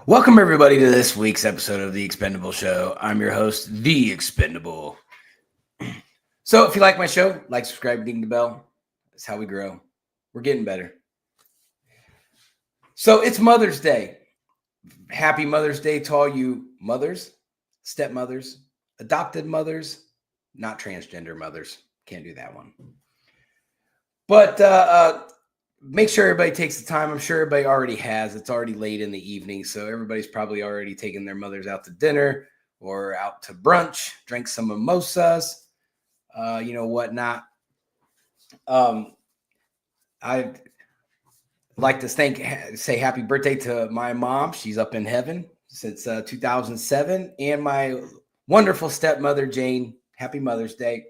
Welcome, everybody, to this week's episode of The Expendable Show. I'm your host, The Expendable. So if you like my show, like, subscribe, ding the bell. That's how we grow. We're getting better. So it's Mother's Day. Happy Mother's Day to all you mothers, stepmothers, adopted mothers, not transgender mothers. Can't do that one. But make sure everybody takes the time. I'm sure everybody already has. It's already late in the evening, so everybody's probably already taken their mothers out to dinner or out to brunch, drank some mimosas, whatnot. I'd like to say happy birthday to my mom. She's up in heaven since 2007, and my wonderful stepmother, Jane. Happy Mother's Day.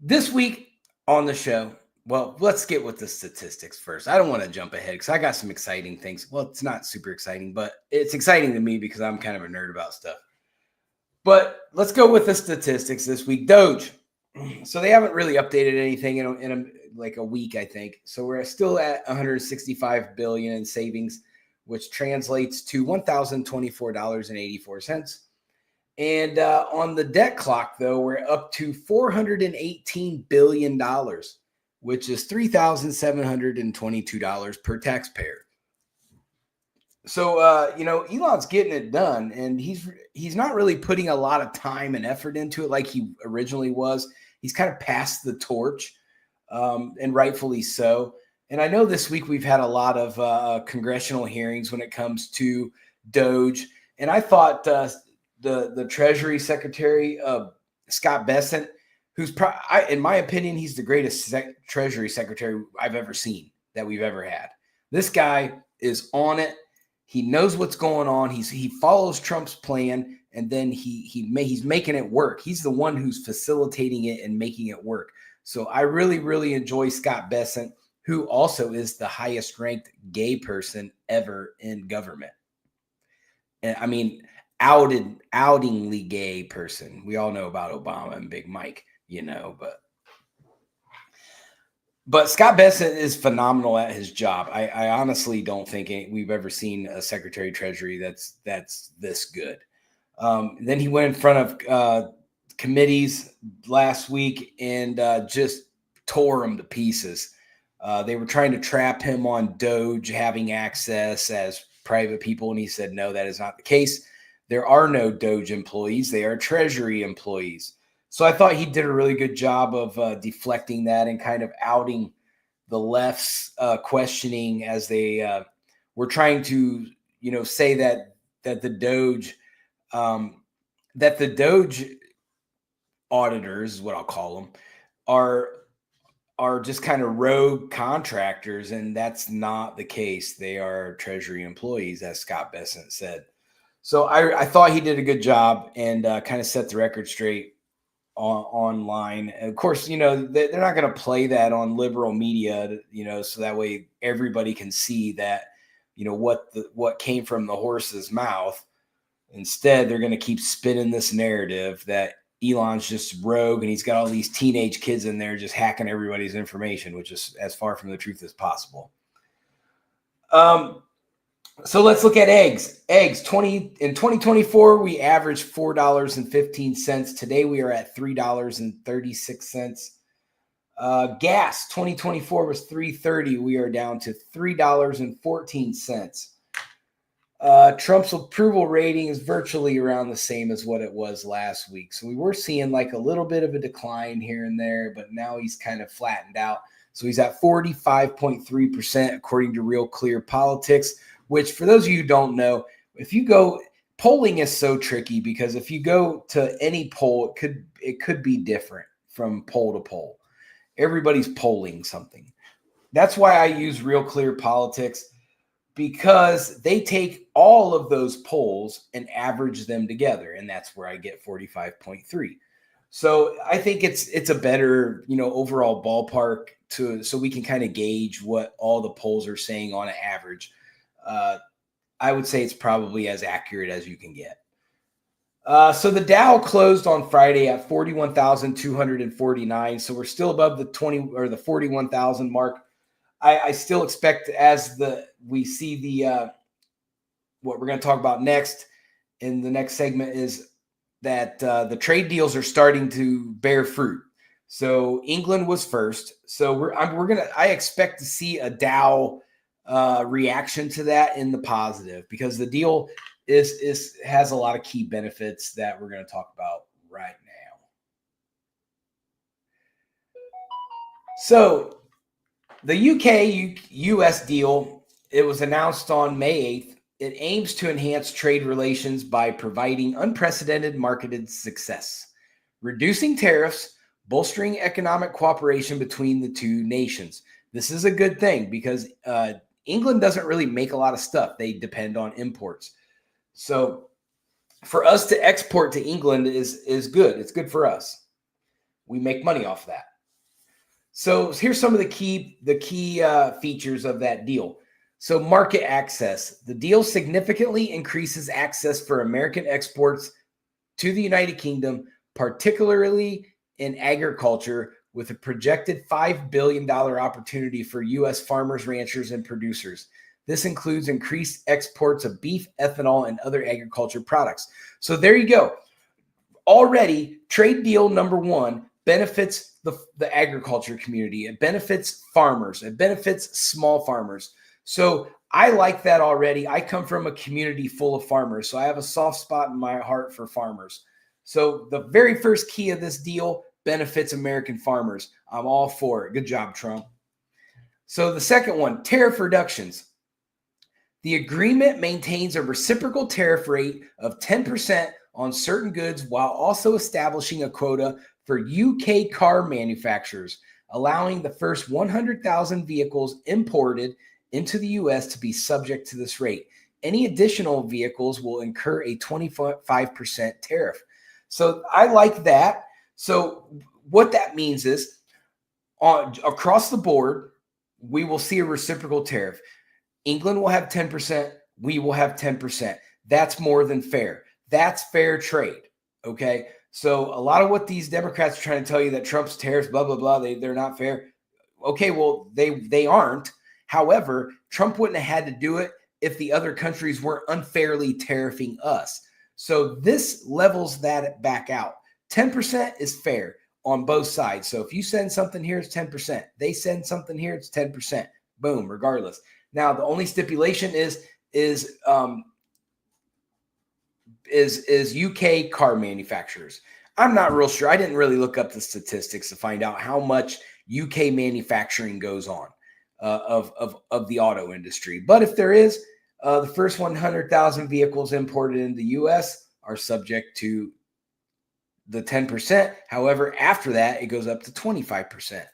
This week on the show, well, let's get with the statistics first. I don't want to jump ahead because I got some exciting things. Well, it's not super exciting, but it's exciting to me because I'm kind of a nerd about stuff. But let's go with the statistics this week. Doge. So they haven't really updated anything in a week, I think. So we're still at 165 billion in savings, which translates to $1,024.84. And on the debt clock, though, we're up to $418 billion, which is $3,722 per taxpayer. So, Elon's getting it done, and he's not really putting a lot of time and effort into it like he originally was. He's kind of passed the torch, and rightfully so. And I know this week we've had a lot of congressional hearings when it comes to Doge, and I thought the Treasury Secretary, Scott Bessent, who's in my opinion, he's the greatest Treasury Secretary I've ever seen that we've ever had. This guy is on it. He knows what's going on. He follows Trump's plan, and then he's making it work. He's the one who's facilitating it and making it work. So I really, really enjoy Scott Bessent, who also is the highest ranked gay person ever in government. And I mean, outingly gay person. We all know about Obama and Big Mike, but Scott Bessent is phenomenal at his job. I honestly don't think we've ever seen a Secretary of Treasury that's this good. Then he went in front of committees last week and just tore them to pieces. They were trying to trap him on Doge having access as private people, and he said, no, that is not the case. There are no Doge employees. They are Treasury employees. So I thought he did a really good job of deflecting that and kind of outing the left's questioning as they were trying to, say that the Doge auditors is what I'll call them are just kind of rogue contractors, and that's not the case. They are Treasury employees, as Scott Bessent said. So I thought he did a good job and kind of set the record straight online. And of course, they're not going to play that on liberal media, so that way everybody can see that, what came from the horse's mouth. Instead, they're going to keep spinning this narrative that Elon's just rogue and he's got all these teenage kids in there just hacking everybody's information, which is as far from the truth as possible. So let's look at eggs. Eggs, in 2024, we averaged $4.15. Today, we are at $3.36. Gas, 2024 was $3.30. We are down to $3.14. Trump's approval rating is virtually around the same as what it was last week. So we were seeing like a little bit of a decline here and there, but now he's kind of flattened out. So he's at 45.3% according to Real Clear Politics, which for those of you who don't know, if you go, polling is so tricky because if you go to any poll, it could be different from poll to poll. Everybody's polling something. That's why I use Real Clear Politics, because they take all of those polls and average them together, and that's where I get 45.3. So I think it's a better, overall ballpark so we can kind of gauge what all the polls are saying on an average. I would say it's probably as accurate as you can get. So the Dow closed on Friday at 41,249. So we're still above the 41,000 mark. I still expect as we see what we're going to talk about next in the next segment is that the trade deals are starting to bear fruit. So England was first. So I expect to see a Dow reaction to that in the positive, because the deal has a lot of key benefits that we're going to talk about right now. So the UK-US deal, it was announced on May 8th. It aims to enhance trade relations by providing unprecedented marketed success, reducing tariffs, bolstering economic cooperation between the two nations. This is a good thing because England doesn't really make a lot of stuff. They depend on imports. So for us to export to England is good. It's good for us. We make money off that. So here's some of the key features of that deal. So market access. The deal significantly increases access for American exports to the United Kingdom, particularly in agriculture, with a projected $5 billion opportunity for U.S. farmers, ranchers, and producers. This includes increased exports of beef, ethanol, and other agriculture products. So there you go. Already, trade deal number one benefits the agriculture community. It benefits farmers. It benefits small farmers. So I like that already. I come from a community full of farmers, so I have a soft spot in my heart for farmers. So the very first key of this deal benefits American farmers. I'm all for it. Good job, Trump. So the second one, tariff reductions. The agreement maintains a reciprocal tariff rate of 10% on certain goods while also establishing a quota for UK car manufacturers, allowing the first 100,000 vehicles imported into the U.S. to be subject to this rate. Any additional vehicles will incur a 25% tariff. So I like that. So what that means is across the board, we will see a reciprocal tariff. England will have 10%. We will have 10%. That's more than fair. That's fair trade. Okay. So a lot of what these Democrats are trying to tell you that Trump's tariffs, blah, blah, blah, they're not fair. Okay. Well, they aren't. However, Trump wouldn't have had to do it if the other countries weren't unfairly tariffing us. So this levels that back out. 10% is fair on both sides. So if you send something here, it's 10%. They send something here, it's 10%. Boom, regardless. Now, the only stipulation is UK car manufacturers. I'm not real sure. I didn't really look up the statistics to find out how much UK manufacturing goes on of the auto industry. But if there is, the first 100,000 vehicles imported in the U.S. are subject to the 10%. However, after that, it goes up to 25%.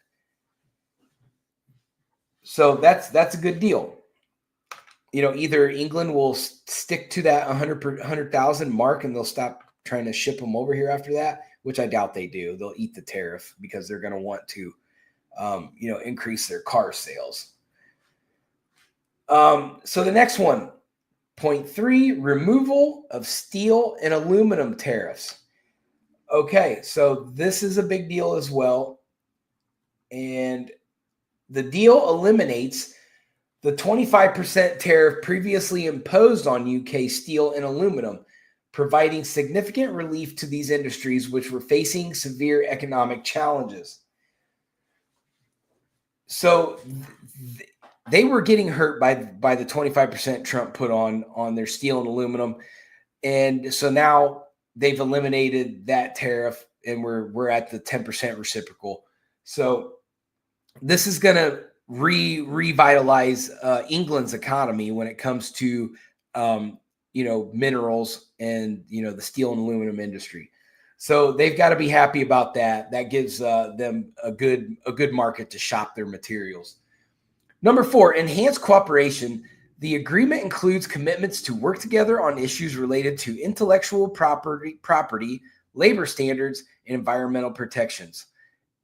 So that's a good deal. You know, either England will stick to that 100,000 mark and they'll stop trying to ship them over here after that, which I doubt they do. They'll eat the tariff because they're going to want to, increase their car sales. So the next one, point 3, removal of steel and aluminum tariffs. Okay, so this is a big deal as well. And the deal eliminates the 25% tariff previously imposed on UK steel and aluminum, providing significant relief to these industries which were facing severe economic challenges. So they were getting hurt by the 25% Trump put on their steel and aluminum. And so now they've eliminated that tariff and we're at the 10% reciprocal. So this is going to revitalize England's economy when it comes to minerals and the steel and aluminum industry. So they've got to be happy about that. That gives them a good market to shop their materials. Number 4, enhanced cooperation. The agreement includes commitments to work together on issues related to intellectual property, labor standards, and environmental protections,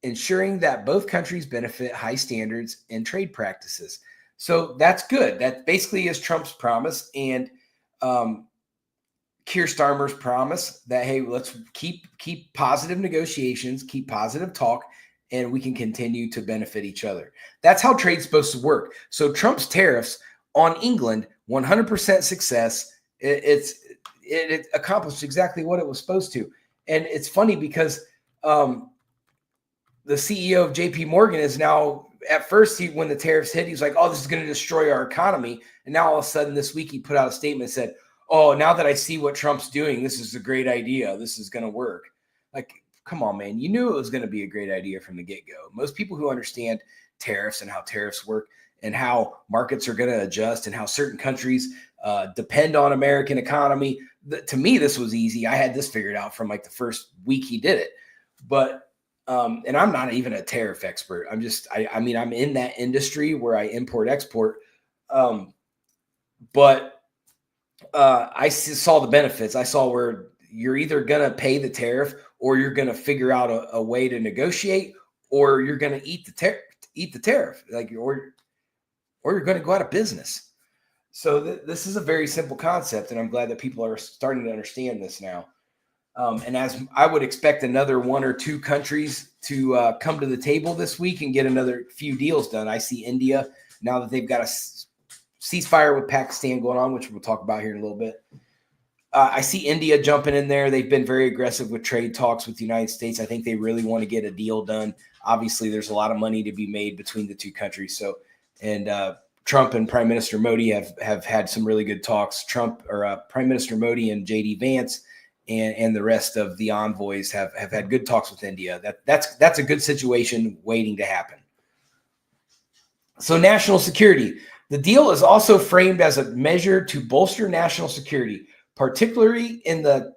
ensuring that both countries benefit high standards and trade practices. So that's good. That basically is Trump's promise and Keir Starmer's promise that, hey, let's keep positive negotiations, keep positive talk, and we can continue to benefit each other. That's how trade's supposed to work. So Trump's tariffs on England, 100% success. It accomplished exactly what it was supposed to. And it's funny because the CEO of JP Morgan is now, at first, when the tariffs hit, he was like, oh, this is going to destroy our economy. And now all of a sudden this week he put out a statement and said, oh, now that I see what Trump's doing, this is a great idea. This is going to work. Like, come on, man. You knew it was going to be a great idea from the get-go. Most people who understand tariffs and how tariffs work and how markets are going to adjust and how certain countries depend on American economy. To me, this was easy. I had this figured out from like the first week he did it. But, and I'm not even a tariff expert. I'm just, I mean, I'm in that industry where I import, export. But I saw the benefits. I saw where you're either going to pay the tariff or you're going to figure out a way to negotiate, or you're going to eat the tariff, like, or you're going to go out of business. So this is a very simple concept, and I'm glad that people are starting to understand this now. And as I would expect another one or two countries to come to the table this week and get another few deals done. I see India, now that they've got a ceasefire with Pakistan going on, which we'll talk about here in a little bit. I see India jumping in there. They've been very aggressive with trade talks with the United States. I think they really want to get a deal done. Obviously, there's a lot of money to be made between the two countries. So, and Trump and Prime Minister Modi have had some really good talks. Prime Minister Modi and J.D. Vance and the rest of the envoys have had good talks with India. That's a good situation waiting to happen. So, national security. The deal is also framed as a measure to bolster national security, particularly in the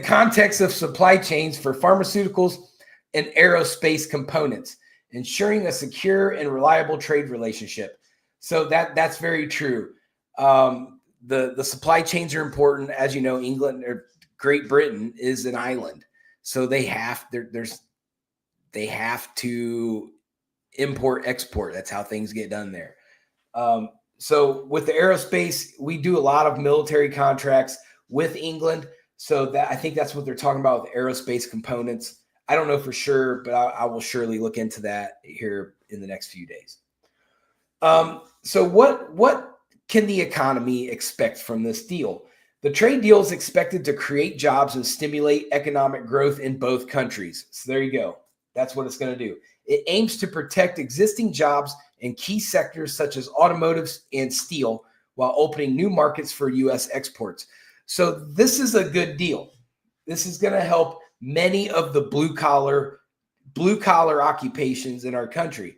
context of supply chains for pharmaceuticals and aerospace components, ensuring a secure and reliable trade relationship. So that's very true. The supply chains are important. As you know, England or Great Britain is an island, so they have to import, export. That's how things get done there. So with the aerospace, we do a lot of military contracts with England. So that, I think that's what they're talking about with aerospace components. I don't know for sure, but I will surely look into that here in the next few days. So what can the economy expect from this deal? The trade deal is expected to create jobs and stimulate economic growth in both countries. So there you go. That's what it's going to do. It aims to protect existing jobs in key sectors such as automotive and steel while opening new markets for U.S. exports. So this is a good deal. This is going to help many of the blue collar occupations in our country.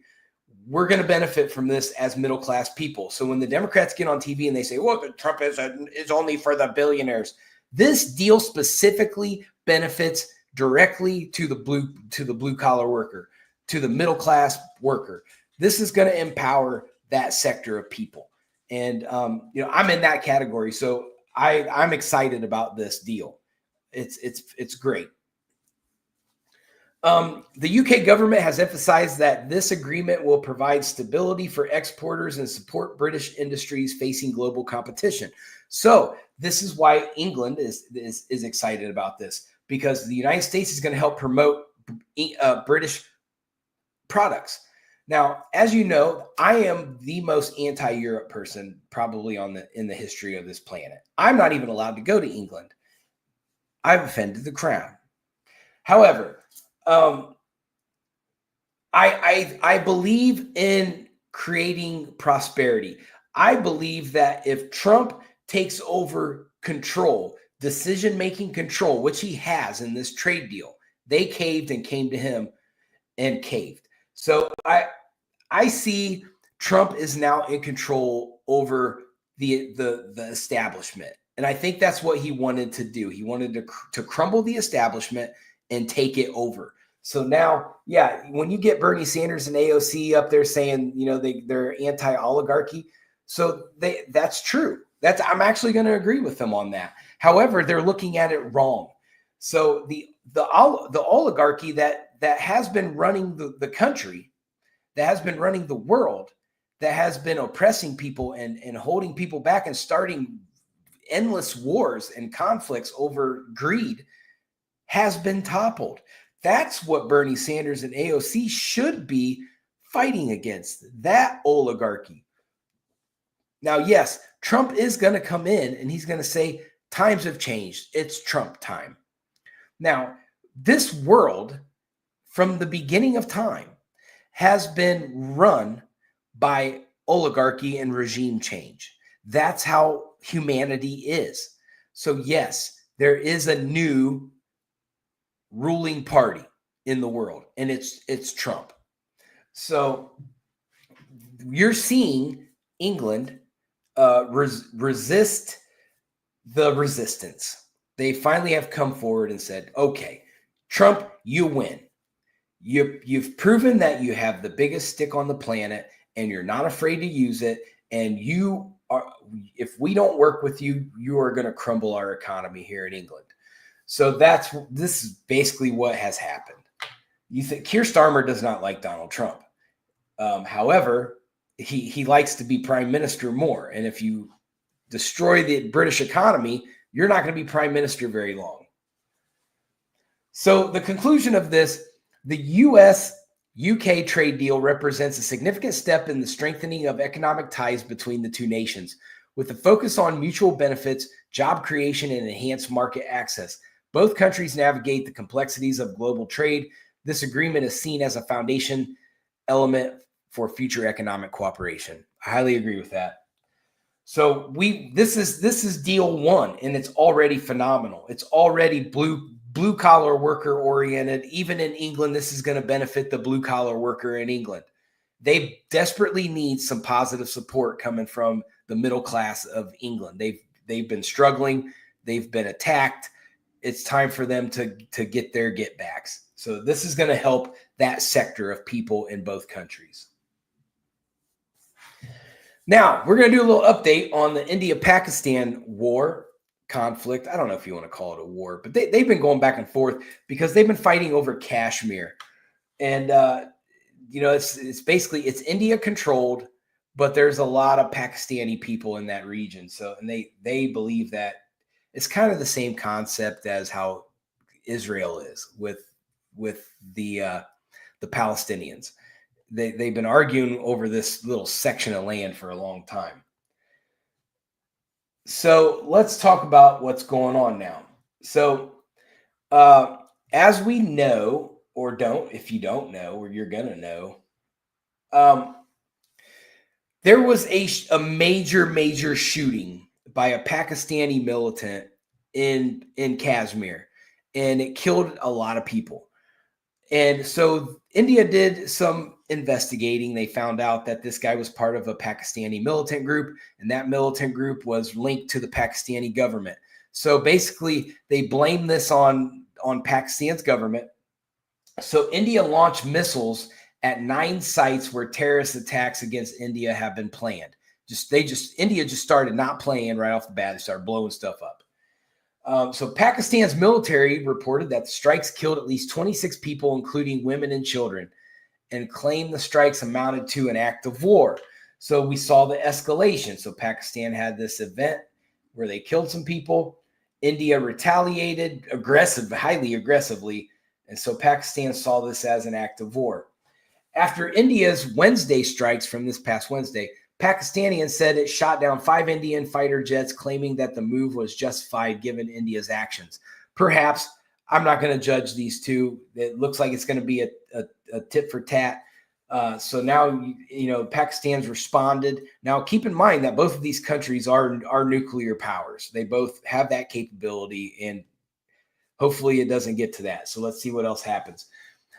We're going to benefit from this as middle class people. So when the Democrats get on TV and they say, well, Trump is only for the billionaires, this deal specifically benefits directly to the blue collar worker, to the middle class worker. This is going to empower that sector of people. And, I'm in that category. So I'm excited about this deal. It's great. The UK government has emphasized that this agreement will provide stability for exporters and support British industries facing global competition. So this is why England is excited about this, because the United States is going to help promote British products. Now, as you know, I am the most anti-Europe person probably in the history of this planet. I'm not even allowed to go to England. I've offended the crown. However, I believe in creating prosperity. I believe that if Trump takes over control, decision-making control, which he has in this trade deal, they caved and came to him and caved. So I see Trump is now in control over the establishment. And I think that's what he wanted to do. He wanted to crumble the establishment and take it over. So now, yeah, when you get Bernie Sanders and AOC up there saying, they're anti-oligarchy, so that's true. I'm actually going to agree with them on that. However, they're looking at it wrong. So the oligarchy that has been running the country, that has been running the world, that has been oppressing people and holding people back and starting endless wars and conflicts over greed, has been toppled. That's what Bernie Sanders and AOC should be fighting against, that oligarchy. Now, yes, Trump is going to come in and he's going to say, times have changed. It's Trump time. Now, this world, from the beginning of time, has been run by oligarchy and regime change. That's how humanity is. So, yes, there is a new ruling party in the world, and it's Trump. So you're seeing England resist the resistance. They finally have come forward and said, okay, Trump, you win. You've proven that you have the biggest stick on the planet and you're not afraid to use it. And you are, if we don't work with you, you are going to crumble our economy here in England. So this is basically what has happened. You think Keir Starmer does not like Donald Trump. However, he likes to be prime minister more. And if you destroy the British economy, you're not going to be prime minister very long. So the conclusion of this, the US-UK trade deal represents a significant step in the strengthening of economic ties between the two nations, with a focus on mutual benefits, job creation, and enhanced market access. Both countries navigate the complexities of global trade. This agreement is seen as a foundation element for future economic cooperation. I highly agree with that. So this is deal one, and it's already phenomenal. It's already blue collar worker oriented. Even in England, this is going to benefit the blue collar worker in England. They desperately need some positive support coming from the middle class of England. They've been struggling. They've been attacked. It's time for them to get their get backs. So this is going to help that sector of people in both countries. Now, we're going to do a little update on the India-Pakistan war conflict. I don't know if you want to call it a war, but they've been going back and forth because they've been fighting over Kashmir. And, it's basically, it's India controlled, but there's a lot of Pakistani people in that region. So, and they believe that it's kind of the same concept as how Israel is with the Palestinians. They've been arguing over this little section of land for a long time. So let's talk about what's going on now. So as we know, or don't, if you don't know, or you're going to know, there was a major shooting by a Pakistani militant in Kashmir, and it killed a lot of people. And so India did some investigating. They found out that this guy was part of a Pakistani militant group, and that militant group was linked to the Pakistani government. So basically, they blame this on Pakistan's government. So India launched missiles at 9 sites where terrorist attacks against India have been planned. India just started not playing right off the bat. They started blowing stuff up. So Pakistan's military reported that the strikes killed at least 26 people, including women and children, and claimed the strikes amounted to an act of war. So we saw the escalation. So Pakistan had this event where they killed some people. India retaliated highly aggressively. And so Pakistan saw this as an act of war. After India's Wednesday strikes from this past Wednesday, Pakistani said it shot down 5 Indian fighter jets, claiming that the move was justified given India's actions. Perhaps, I'm not going to judge these two. It looks like it's going to be a tit for tat. So now, Pakistan's responded. Now, keep in mind that both of these countries are nuclear powers. They both have that capability, and hopefully it doesn't get to that. So let's see what else happens.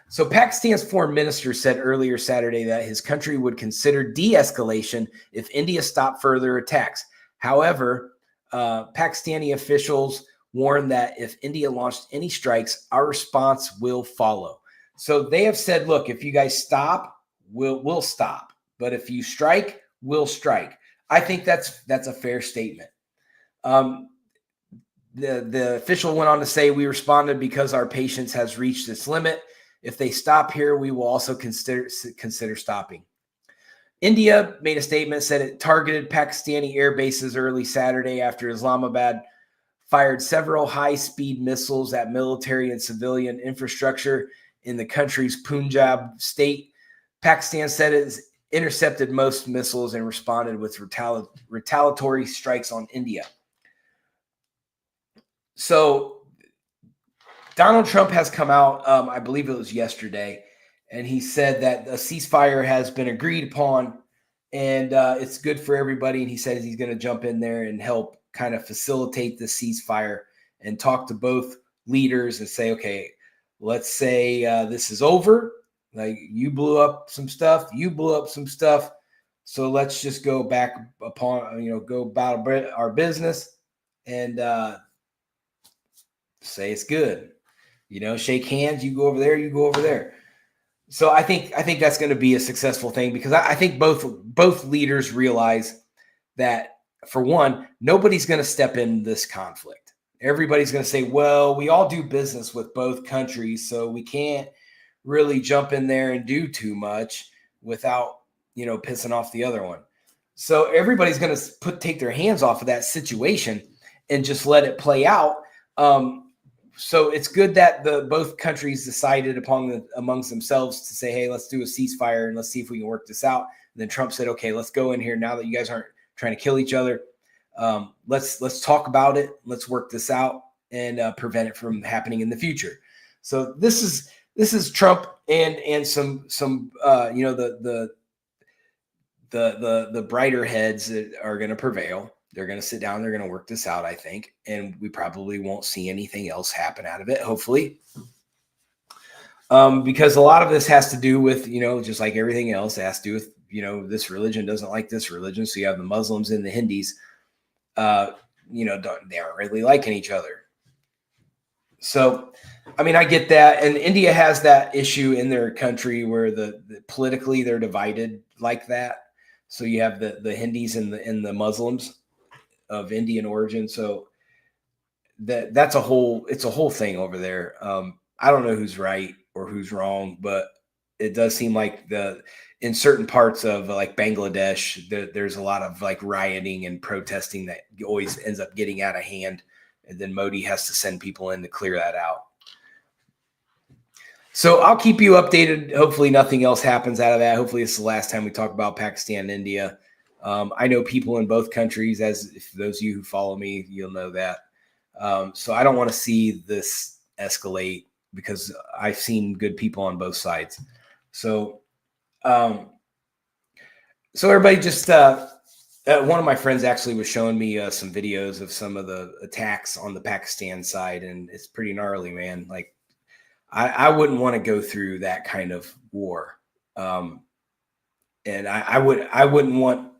So Pakistan's foreign minister said earlier Saturday that his country would consider de-escalation if India stopped further attacks. However, Pakistani officials warned that if India launched any strikes, our response will follow. So they have said, look, if you guys stop, we'll stop. But if you strike, we'll strike. I think that's a fair statement. The official went on to say, we responded because our patience has reached its limit. If they stop here, we will also consider stopping. India made a statement, said it targeted Pakistani air bases early Saturday after Islamabad fired several high-speed missiles at military and civilian infrastructure in the country's Punjab state. Pakistan said it has intercepted most missiles and responded with retaliatory strikes on India. So Donald Trump has come out, I believe it was yesterday, and he said that a ceasefire has been agreed upon, and it's good for everybody. And he says he's going to jump in there and help kind of facilitate the ceasefire and talk to both leaders and say, okay, let's say this is over. Like, you blew up some stuff, you blew up some stuff. So let's just go back upon, go about our business and say it's good. Shake hands, you go over there, you go over there. So I think that's going to be a successful thing, because I think both leaders realize that, for one, nobody's going to step in this conflict. Everybody's going to say, well, we all do business with both countries, so we can't really jump in there and do too much without, pissing off the other one. So everybody's going to take their hands off of that situation and just let it play out. So it's good that both countries decided amongst themselves to say, hey, let's do a ceasefire and let's see if we can work this out. And then Trump said, okay, let's go in here now that you guys aren't trying to kill each other. Let's talk about it. Let's work this out and prevent it from happening in the future. So this is Trump and some the brighter heads that are going to prevail. They're going to sit down. They're going to work this out, I think, and we probably won't see anything else happen out of it, hopefully. Because a lot of this has to do with, just like everything else, it has to do with, this religion doesn't like this religion. So you have the Muslims and the Hindus, they aren't really liking each other. So, I get that. And India has that issue in their country where politically they're divided like that. So you have the Hindus and the Muslims of Indian origin. So it's a whole thing over there. I don't know who's right or who's wrong, but it does seem like in certain parts of like Bangladesh, there's a lot of like rioting and protesting that always ends up getting out of hand. And then Modi has to send people in to clear that out. So I'll keep you updated. Hopefully nothing else happens out of that. Hopefully it's the last time we talk about Pakistan and India. I know people in both countries, if those of you who follow me, you'll know that. So I don't want to see this escalate, because I've seen good people on both sides. So, everybody just, one of my friends actually was showing me some videos of some of the attacks on the Pakistan side, and it's pretty gnarly, man. Like, I wouldn't want to go through that kind of war. And I wouldn't want,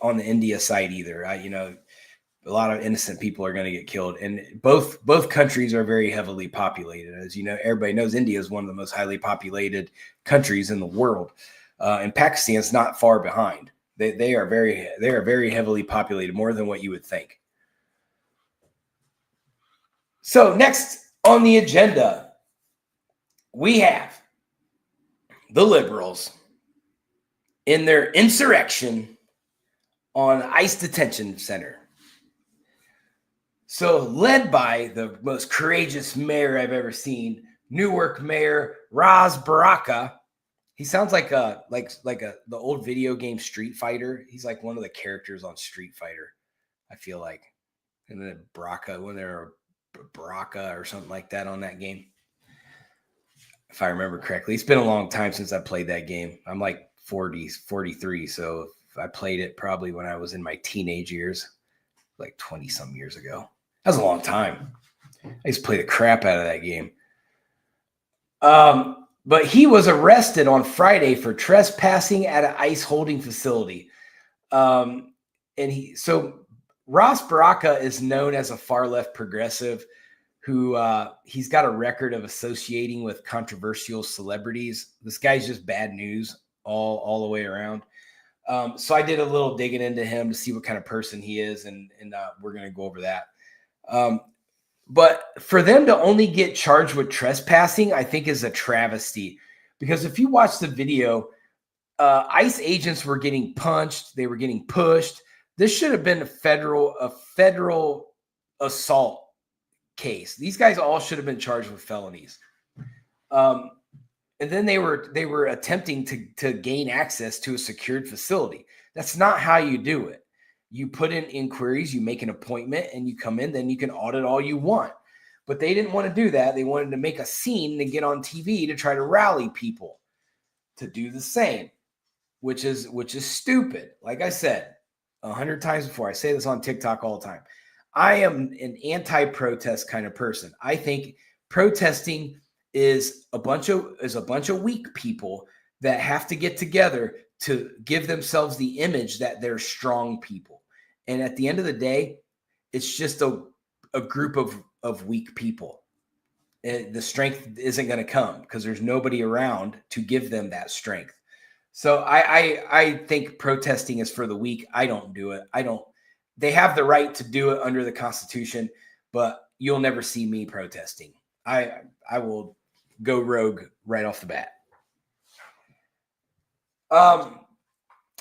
on the India side either. A lot of innocent people are going to get killed, and both countries are very heavily populated. As you know, everybody knows India is one of the most highly populated countries in the world, and Pakistan is not far behind. They are very heavily populated, more than what you would think. So next on the agenda, we have the liberals in their insurrection on ICE detention center. So led by the most courageous mayor I've ever seen, Newark Mayor Ras Baraka. He sounds like the old video game Street Fighter. He's like one of the characters on Street Fighter, I feel like. And then Baraka, when they're Baraka or something like that on that game, if I remember correctly. It's been a long time since I played that game. I'm like 43, so I played it probably when I was in my teenage years, like 20 some years ago. That was a long time. I used to play the crap out of that game. But he was arrested on Friday for trespassing at an ICE holding facility. So Ras Baraka is known as a far left progressive who he's got a record of associating with controversial celebrities. This guy's just bad news all the way around. So I did a little digging into him to see what kind of person he is, and we're going to go over that. But for them to only get charged with trespassing, I think is a travesty, because if you watch the video, ICE agents were getting punched. They were getting pushed. This should have been a federal assault case. These guys all should have been charged with felonies. And then they were attempting to gain access to a secured facility. That's not how you do it. You put in inquiries, you make an appointment, and you come in, then you can audit all you want. But they didn't want to do that. They wanted to make a scene to get on TV to try to rally people to do the same, which is stupid. Like I said 100 times before, I say this on TikTok all the time. I am an anti-protest kind of person. I think protesting is a bunch of weak people that have to get together to give themselves the image that they're strong people. And at the end of the day, it's just a group of weak people. And the strength isn't going to come because there's nobody around to give them that strength. So I think protesting is for the weak. I don't do it. They have the right to do it under the Constitution, but you'll never see me protesting. I will go rogue right off the bat.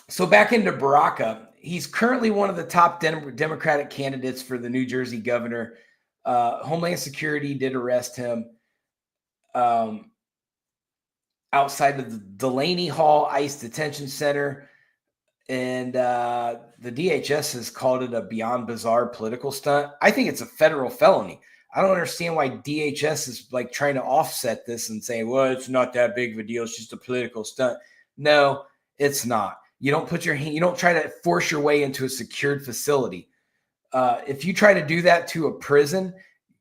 So back into Baraka, he's currently one of the top Democratic candidates for the New Jersey governor. Homeland Security did arrest him outside of the Delaney Hall ICE Detention Center. And the DHS has called it a beyond bizarre political stunt. I think it's a federal felony. I don't understand why DHS is like trying to offset this and say, well, it's not that big of a deal. It's just a political stunt. No, it's not. You don't you don't try to force your way into a secured facility. If you try to do that to a prison,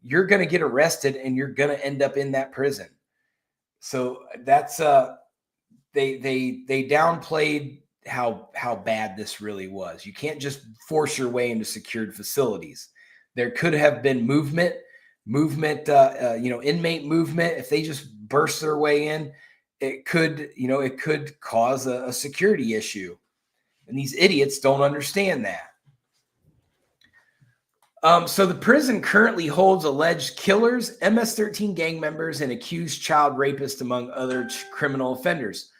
you're going to get arrested and you're going to end up in that prison. So that's they downplayed how bad this really was. You can't just force your way into secured facilities. There could have been movement, inmate movement. If they just burst their way in, it could cause a security issue. And these idiots don't understand that. So the prison currently holds alleged killers, MS-13 gang members, and accused child rapists, among other criminal offenders.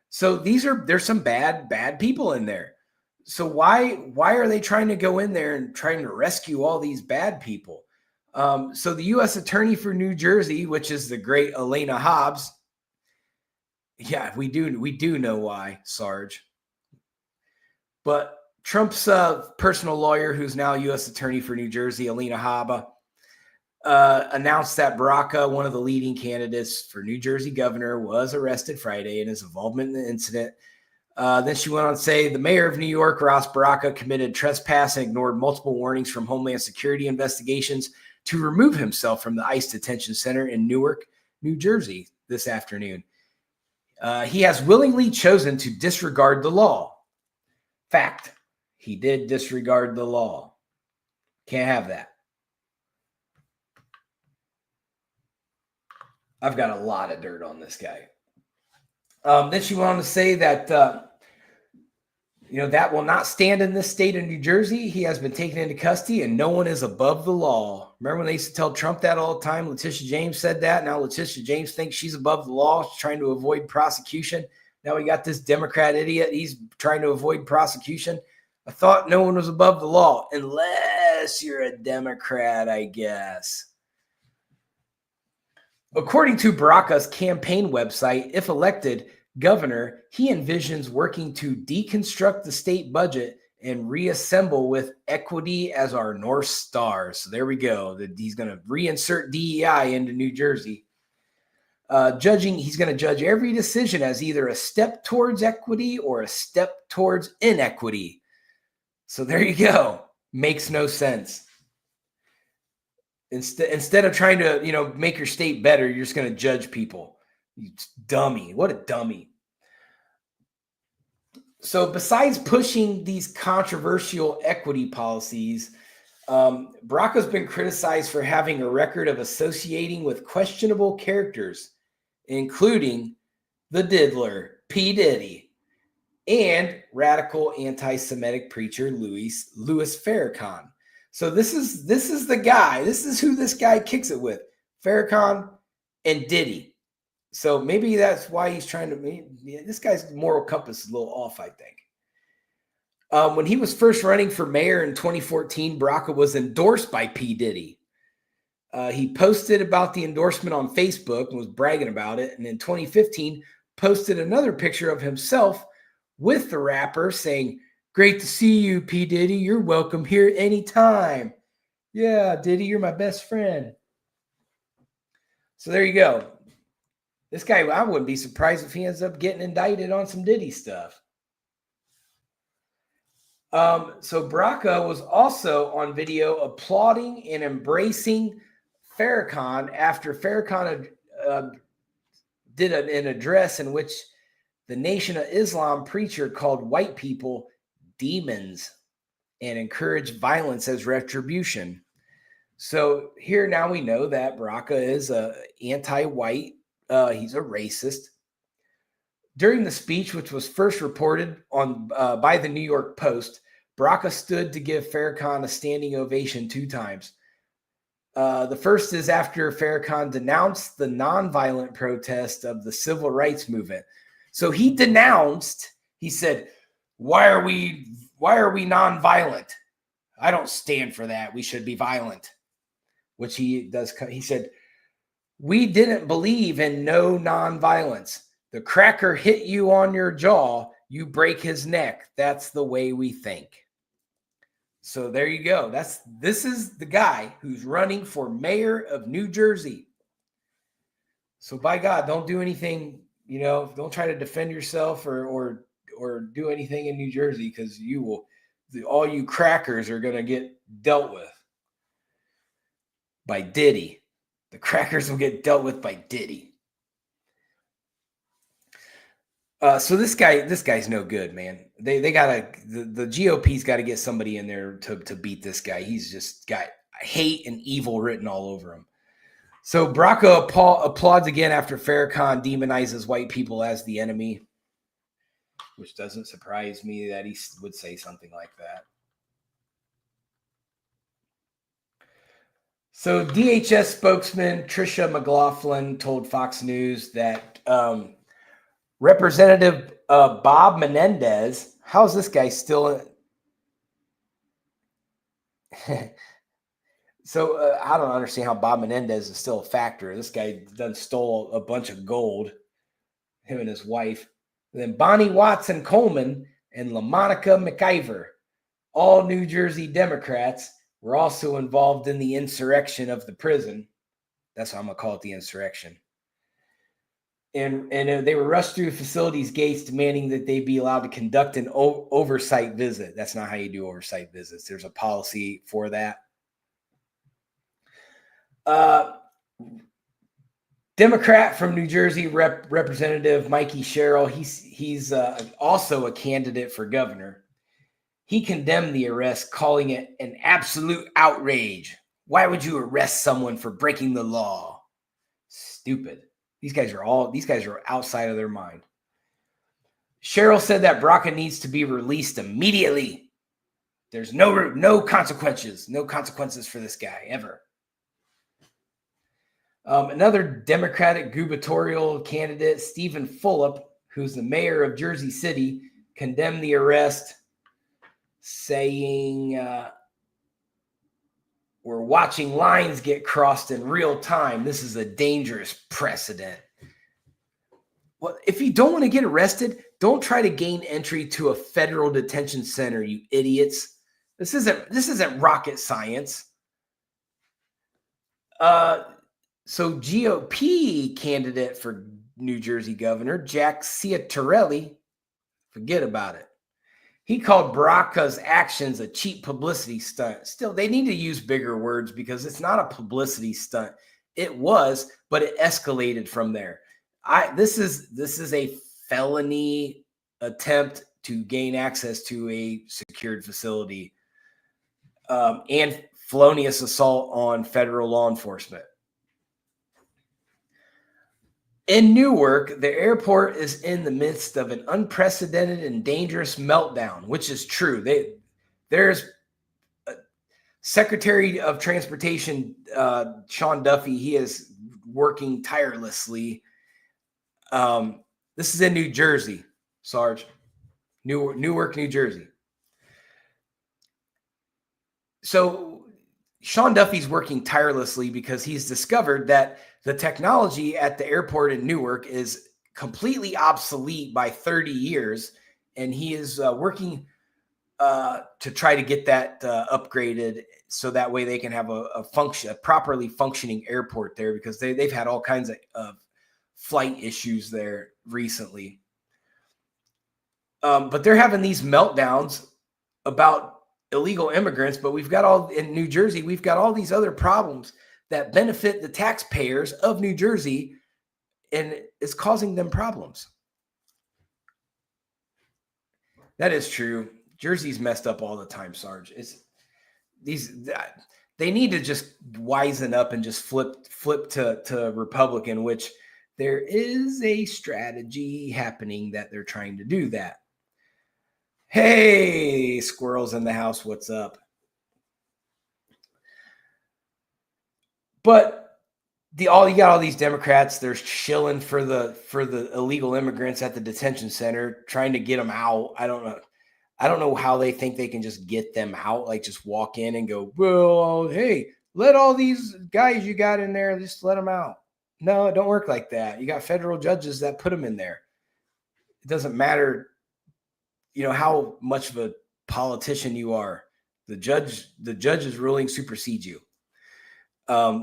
So there's some bad people in there. So why are they trying to go in there and trying to rescue all these bad people? So the U.S. Attorney for New Jersey, which is the great Elena Hobbs. Yeah, we do know why, Sarge. But Trump's personal lawyer, who's now U.S. Attorney for New Jersey, Elena Hobbs, announced that Baraka, one of the leading candidates for New Jersey governor, was arrested Friday in his involvement in the incident. Then she went on to say the mayor of New York, Ross Baraka, committed trespass and ignored multiple warnings from Homeland Security investigations to remove himself from the ICE detention center in Newark, New Jersey this afternoon. He has willingly chosen to disregard the law. Fact, he did disregard the law. Can't have that. I've got a lot of dirt on this guy. Then she went on to say that, that will not stand in this state of New Jersey. He has been taken into custody and no one is above the law. Remember when they used to tell Trump that all the time? Letitia James said that. Now Letitia James thinks she's above the law. She's trying to avoid prosecution. Now we got this Democrat idiot. He's trying to avoid prosecution. I thought no one was above the law, unless you're a Democrat, I guess. According to Baraka's campaign website, if elected governor, he envisions working to deconstruct the state budget and reassemble with equity as our North Star. So there we go. He's going to reinsert DEI into New Jersey. He's going to judge every decision as either a step towards equity or a step towards inequity. So there you go. Makes no sense. Instead of trying to, make your state better, you're just going to judge people. You dummy. What a dummy. So besides pushing these controversial equity policies, Baraka's been criticized for having a record of associating with questionable characters, including the Diddler, P. Diddy, and radical anti-Semitic preacher Louis Farrakhan. So this is the guy. This is who this guy kicks it with, Farrakhan and Diddy. So maybe that's why he's trying to. This guy's moral compass is a little off, I think. When he was first running for mayor in 2014, Baraka was endorsed by P. Diddy. He posted about the endorsement on Facebook and was bragging about it. And in 2015, posted another picture of himself with the rapper saying, "Great to see you, P. Diddy. You're welcome here anytime. Yeah, Diddy, you're my best friend." So there you go. This guy, I wouldn't be surprised if he ends up getting indicted on some Diddy stuff. So Baraka was also on video applauding and embracing Farrakhan after Farrakhan did an address in which the Nation of Islam preacher called white people demons and encouraged violence as retribution. So here now we know that Baraka is a anti-white. He's a racist. During the speech, which was first reported on by the New York Post, Baraka stood to give Farrakhan a standing ovation 2 times. The first is after Farrakhan denounced the nonviolent protest of the civil rights movement. So he denounced, he said, why are we nonviolent? I don't stand for that. We should be violent, which he does. He said, we didn't believe in no nonviolence. The cracker hit you on your jaw, you break his neck. That's the way we think. So there you go. This is the guy who's running for mayor of New Jersey. So by God, don't do anything, don't try to defend yourself or do anything in New Jersey, because all you crackers are going to get dealt with by Diddy. The crackers will get dealt with by Diddy. So this guy's no good, man. The GOP's got to get somebody in there to beat this guy. He's just got hate and evil written all over him. So Baraka applauds again after Farrakhan demonizes white people as the enemy, which doesn't surprise me that he would say something like that. So DHS spokesman Tricia McLaughlin told Fox News that Representative Bob Menendez, how's this guy still? So I don't understand how Bob Menendez is still a factor. This guy done stole a bunch of gold, him and his wife. And then Bonnie Watson Coleman and LaMonica McIver, all New Jersey Democrats, were also involved in the insurrection of the prison. That's what I'm going to call it, the insurrection. And they were rushed through the facility's gates, demanding that they be allowed to conduct an oversight visit. That's not how you do oversight visits. There's a policy for that. Democrat from New Jersey, Representative Mikey Sherrill, he's also a candidate for governor. He condemned the arrest, calling it an absolute outrage. Why would you arrest someone for breaking the law? Stupid. These guys are outside of their mind. Sherrill said that Baraka needs to be released immediately. There's no consequences for this guy ever. Another Democratic gubernatorial candidate, Stephen Fulop, who's the mayor of Jersey City, condemned the arrest, saying, we're watching lines get crossed in real time. This is a dangerous precedent. Well, if you don't want to get arrested, don't try to gain entry to a federal detention center, you idiots. This isn't rocket science. So GOP candidate for New Jersey governor, Jack Ciattarelli, forget about it. He called Baraka's actions a cheap publicity stunt. Still, they need to use bigger words, because it's not a publicity stunt. It was, but it escalated from there. This is a felony attempt to gain access to a secured facility, and felonious assault on federal law enforcement. In Newark, the airport is in the midst of an unprecedented and dangerous meltdown, which is true. There's Secretary of Transportation Sean Duffy. He is working tirelessly. This is in New Jersey, Sarge. Newark, New Jersey. So Sean Duffy's working tirelessly because he's discovered that the technology at the airport in Newark is completely obsolete by 30 years. And he is working to try to get that upgraded so that way they can have a properly functioning airport there, because they've had all kinds of flight issues there recently. But they're having these meltdowns about illegal immigrants, but in New Jersey, we've got all these other problems that benefit the taxpayers of New Jersey, and it's causing them problems. That is true. Jersey's messed up all the time, Sarge. They need to just wisen up and just flip to Republican, which there is a strategy happening that they're trying to do that. Hey, squirrels in the house, what's up? But you got all these Democrats, they're shilling for the illegal immigrants at the detention center, trying to get them out. I don't know how they think they can just get them out, like just walk in and go, well, hey, let all these guys you got in there, just let them out. No, it don't work like that. You got federal judges that put them in there. It doesn't matter, how much of a politician you are. The judge's ruling supersedes you,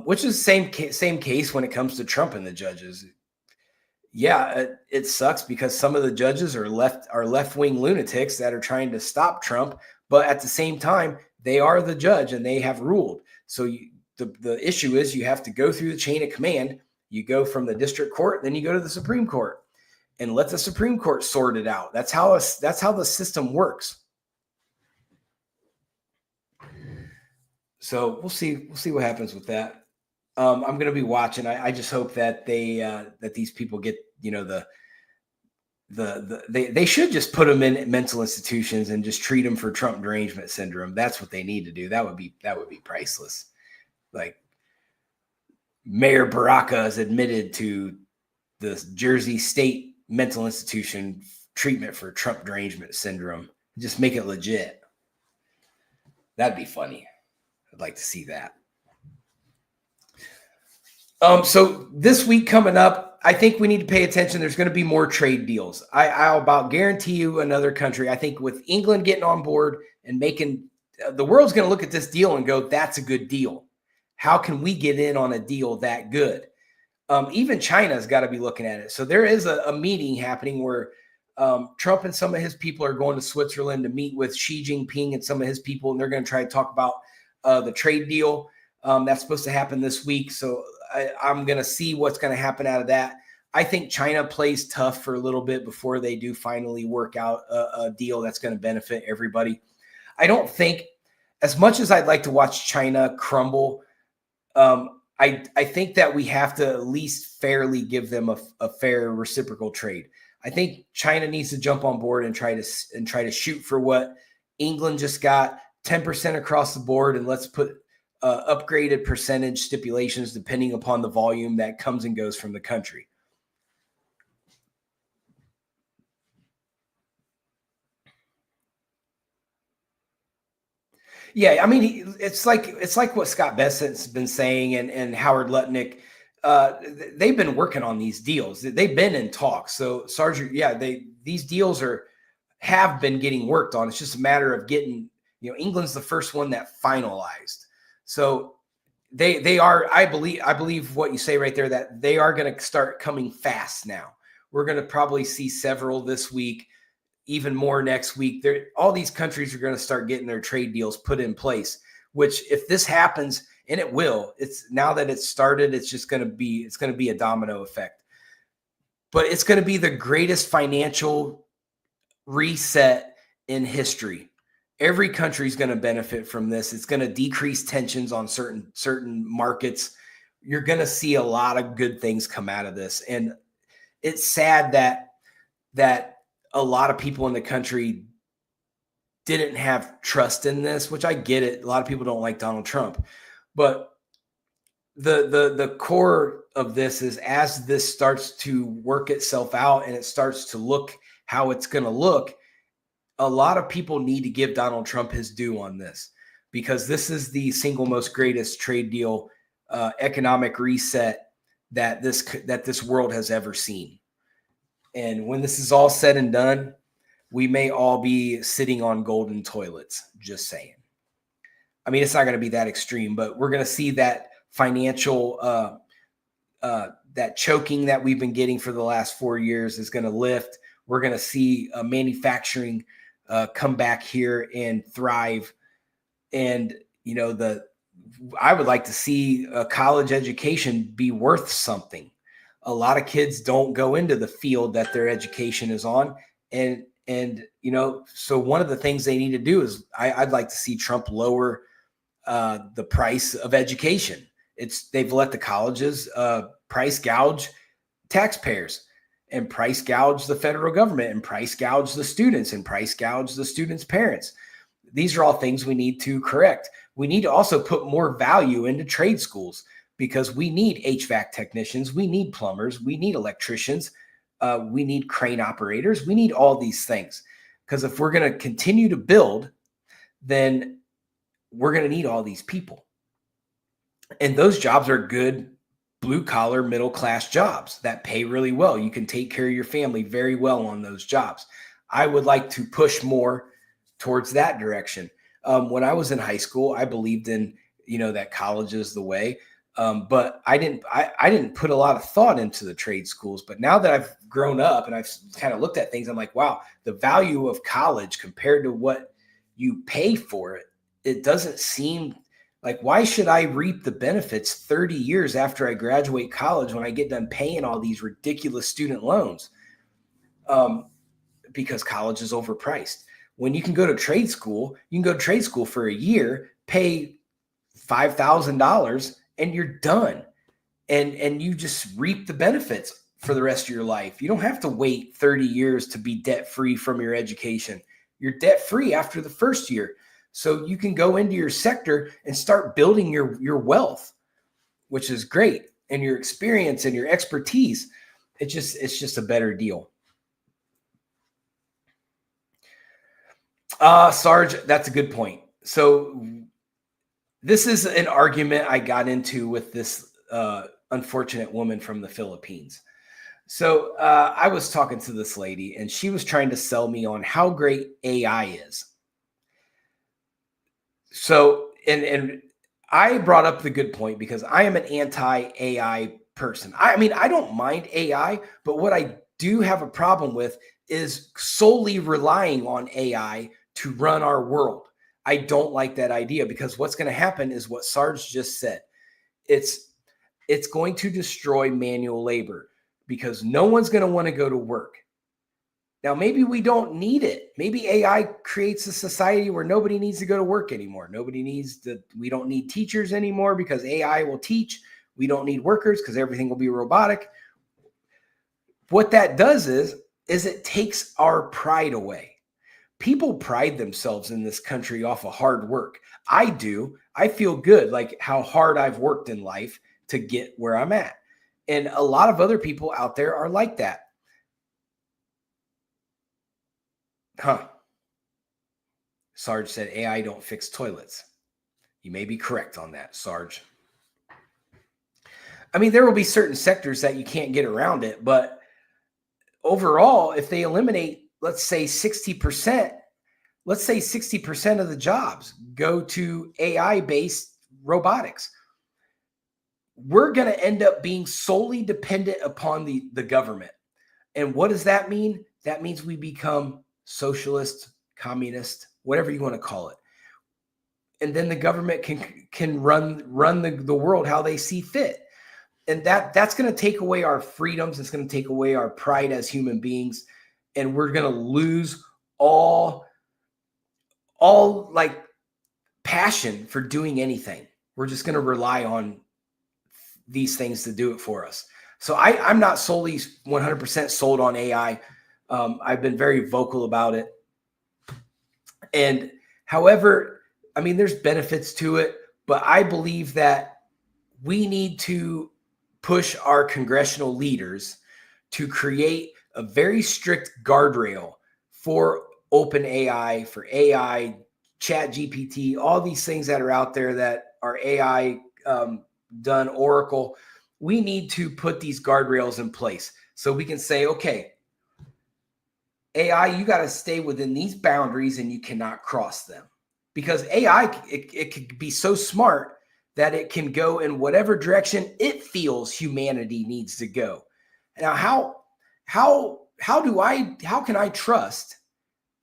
which is same case when it comes to Trump and the judges. Yeah, it sucks because some of the judges are left-wing lunatics that are trying to stop Trump, but at the same time, they are the judge and they have ruled. So the issue is you have to go through the chain of command. You go from the district court, then you go to the Supreme Court, and let the Supreme Court sort it out. That's how the system works. So we'll see what happens with that. I'm going to be watching. I just hope that that these people get, they should just put them in mental institutions and just treat them for Trump derangement syndrome. That's what they need to do. That would be priceless. Like Mayor Baraka has admitted to the Jersey State mental institution treatment for Trump derangement syndrome. Just make it legit. That'd be funny. I'd like to see that. So this week coming up, I think we need to pay attention. There's going to be more trade deals. I'll about guarantee you another country. I think with England getting on board and making the world's going to look at this deal and go, that's a good deal. How can we get in on a deal that good? Even China's got to be looking at it. So there is a meeting happening where Trump and some of his people are going to Switzerland to meet with Xi Jinping and some of his people, and they're going to try to talk about the trade deal that's supposed to happen this week. So I'm going to see what's going to happen out of that. I think China plays tough for a little bit before they do finally work out a deal that's going to benefit everybody. I don't think, as much as I'd like to watch China crumble, I think that we have to at least fairly give them a fair reciprocal trade. I think China needs to jump on board and try to shoot for what England just got, 10% across the board, and let's put upgraded percentage stipulations depending upon the volume that comes and goes from the country. Yeah, I mean, it's like what Scott Bessett's been saying and Howard Lutnick. They've been working on these deals. They've been in talks. So Sergeant, yeah, these deals have been getting worked on. It's just a matter of getting, England's the first one that finalized. So they are, I believe what you say right there, that they are going to start coming fast now. We're going to probably see several this week, even more next week. All these countries are going to start getting their trade deals put in place, which if this happens, and it will, it's now that it's started, it's going to be a domino effect. But it's going to be the greatest financial reset in history. Every country is going to benefit from this. It's going to decrease tensions on certain markets. You're going to see a lot of good things come out of this. And it's sad that a lot of people in the country didn't have trust in this, which I get it. A lot of people don't like Donald Trump, but the core of this is, as this starts to work itself out and it starts to look how it's going to look, a lot of people need to give Donald Trump his due on this. because this is the single most greatest trade deal, economic reset that this world has ever seen. And when this is all said and done, we may all be sitting on golden toilets, just saying. I mean, it's not going to be that extreme, but we're going to see that financial, that choking that we've been getting for the last 4 years is going to lift. We're going to see manufacturing come back here and thrive. And, you know, I would like to see a college education be worth something. A lot of kids don't go into the field that their education is on. And you know, so one of the things they need to do is I'd like to see Trump lower the price of education. They've let the colleges price gouge taxpayers and price gouge the federal government and price gouge the students and price gouge the students' parents. These are all things we need to correct. We need to also put more value into trade schools, because we need HVAC technicians, we need plumbers, we need electricians, we need crane operators, we need all these things. Because if we're going to continue to build, then we're going to need all these people. And those jobs are good, blue-collar, middle-class jobs that pay really well. You can take care of your family very well on those jobs. I would like to push more towards that direction. When I was in high school, I believed in, you know, that college is the way. But I didn't put a lot of thought into the trade schools. But now that I've grown up and I've kind of looked at things, I'm like, wow, the value of college compared to what you pay for it, it doesn't seem like, why should I reap the benefits 30 years after I graduate college when I get done paying all these ridiculous student loans? Because college is overpriced. When you can go to trade school, you can go to trade school for a year, pay $5,000, and you're done. And you just reap the benefits for the rest of your life. You don't have to wait 30 years to be debt-free from your education. You're debt-free after the first year. So you can go into your sector and start building your wealth, which is great. And your experience and your expertise. It's just a better deal. Sarge, that's a good point. So this is an argument I got into with this unfortunate woman from the Philippines. So I was talking to this lady, and she was trying to sell me on how great AI is. So, and I brought up the good point because I am an anti-AI person. I mean, I don't mind AI, but what I do have a problem with is solely relying on AI to run our world. I don't like that idea, because what's going to happen is what Sarge just said. It's going to destroy manual labor, because no one's going to want to go to work. Now, maybe we don't need it. Maybe AI creates a society where nobody needs to go to work anymore. We don't need teachers anymore because AI will teach. We don't need workers because everything will be robotic. What that does is it takes our pride away. People pride themselves in this country off of hard work. I do. I feel good, like how hard I've worked in life to get where I'm at. And a lot of other people out there are like that. Sarge said AI don't fix toilets. You may be correct on that, Sarge. I mean, there will be certain sectors that you can't get around it, but overall, if they eliminate, let's say 60% of the jobs go to AI-based robotics, we're going to end up being solely dependent upon the government. And what does that mean? That means we become socialist, communist, whatever you want to call it. And then the government can run the world how they see fit. And that's going to take away our freedoms. It's going to take away our pride as human beings. And we're going to lose all like passion for doing anything. We're just going to rely on these things to do it for us. So I'm not solely 100% sold on AI. I've been very vocal about it. And however, I mean, there's benefits to it, but I believe that we need to push our congressional leaders to create a very strict guardrail for open AI, for AI Chat GPT, all these things that are out there that are AI done, Oracle. We need to put these guardrails in place so we can say, okay, AI, you got to stay within these boundaries and you cannot cross them, because AI, it could be so smart that it can go in whatever direction it feels humanity needs to go. Now, how can I trust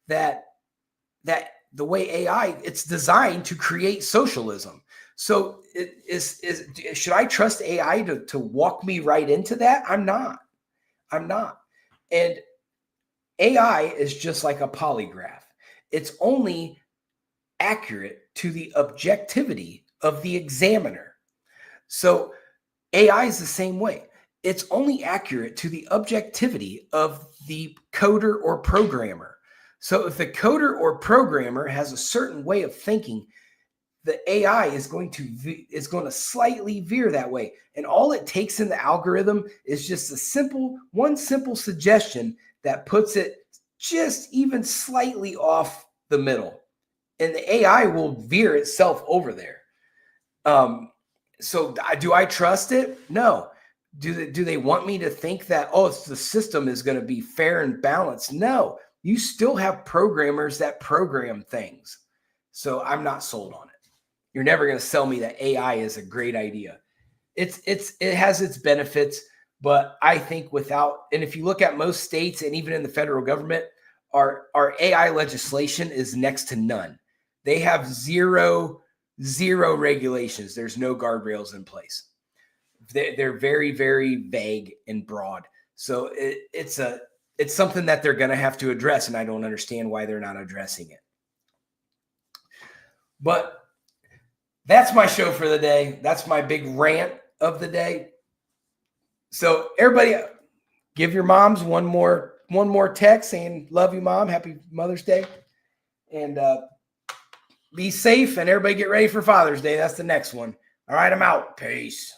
that the way AI, it's designed to create socialism? So should I trust AI to walk me right into that? I'm not. And AI is just like a polygraph. It's only accurate to the objectivity of the examiner. So AI is the same way. It's only accurate to the objectivity of the coder or programmer. So if the coder or programmer has a certain way of thinking, the AI is going to slightly veer that way. And all it takes in the algorithm is just one simple suggestion that puts it just even slightly off the middle, and the AI will veer itself over there. So do I trust it? No. Do they want me to think that, the system is going to be fair and balanced? No. You still have programmers that program things. So I'm not sold on it. You're never going to sell me that AI is a great idea. It has its benefits, but I think and if you look at most states and even in the federal government, our AI legislation is next to none. They have zero regulations. There's no guardrails in place. They're very, very vague and broad. So it's something that they're going to have to address, and I don't understand why they're not addressing it. But that's my show for the day. That's my big rant of the day. So everybody, give your moms one more text saying, love you, Mom. Happy Mother's Day. And be safe, and everybody get ready for Father's Day. That's the next one. All right, I'm out. Peace.